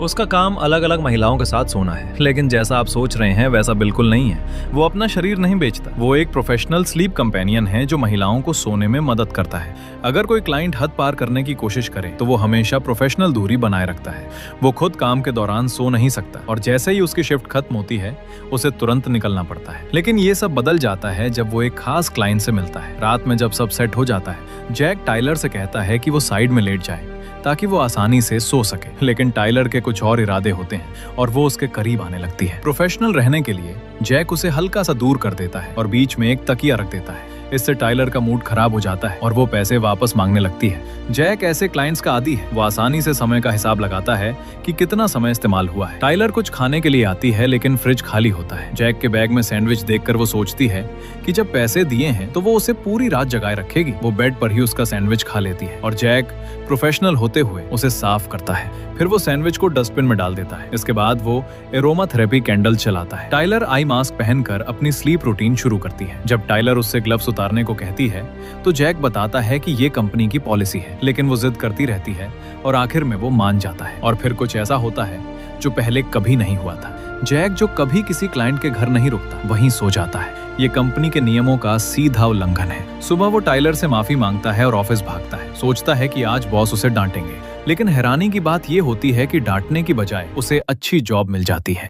उसका काम अलग अलग महिलाओं के साथ सोना है, लेकिन जैसा आप सोच रहे हैं वैसा बिल्कुल नहीं है। वो अपना शरीर नहीं बेचता। वो एक प्रोफेशनल स्लीप कंपेनियन है जो महिलाओं को सोने में मदद करता है। अगर कोई क्लाइंट हद पार करने की कोशिश करे तो वो हमेशा प्रोफेशनल दूरी बनाए रखता है। वो खुद काम के दौरान सो नहीं सकता और जैसे ही उसकी शिफ्ट खत्म होती है उसे तुरंत निकलना पड़ता है। लेकिन ये सब बदल जाता है जब वो एक खास क्लाइंट से मिलता है। रात में जब सब सेट हो जाता है, जैक टाइलर से कहता है कि वो साइड में लेट जाए ताकि वो आसानी से सो सके। लेकिन टाइलर के कुछ और इरादे होते हैं और वो उसके करीब आने लगती है। प्रोफेशनल रहने के लिए जैक उसे हल्का सा दूर कर देता है और बीच में एक तकिया रख देता है। इससे टाइलर का मूड खराब हो जाता है और वो पैसे वापस मांगने लगती है। जैक ऐसे क्लाइंट्स का आदी है। वो आसानी से समय का हिसाब लगाता है कि कितना समय इस्तेमाल हुआ है। टाइलर कुछ खाने के लिए आती है लेकिन फ्रिज खाली होता है। जैक के बैग में सैंडविच देखकर वो सोचती है कि जब पैसे दिए हैं तो वो उसे पूरी रात जगाए रखेगी। वो बेड पर ही उसका सैंडविच खा लेती है और जैक प्रोफेशनल होते हुए उसे साफ करता है। फिर वो सैंडविच को डस्टबिन में डाल देता है। इसके बाद वो एरोमा थेरेपी कैंडल चलाता है। टाइलर आई मास्क पहनकर अपनी स्लीप रूटीन शुरू करती है। जब टाइलर उससे ग्लव्स उतारने को कहती है तो जैक बताता है कि ये कंपनी की पॉलिसी है, लेकिन वो जिद करती रहती है और आखिर में वो मान जाता है। और फिर कुछ ऐसा होता है जो पहले कभी नहीं हुआ था। जैक जो कभी किसी क्लाइंट के घर नहीं रुकता, वहीं सो जाता है। ये कंपनी के नियमों का सीधा उल्लंघन है। सुबह वो टाइलर से माफी मांगता है और ऑफिस भागता है। सोचता है कि आज बॉस उसे डांटेंगे, लेकिन हैरानी की बात ये होती है कि डांटने की बजाय उसे अच्छी जॉब मिल जाती है।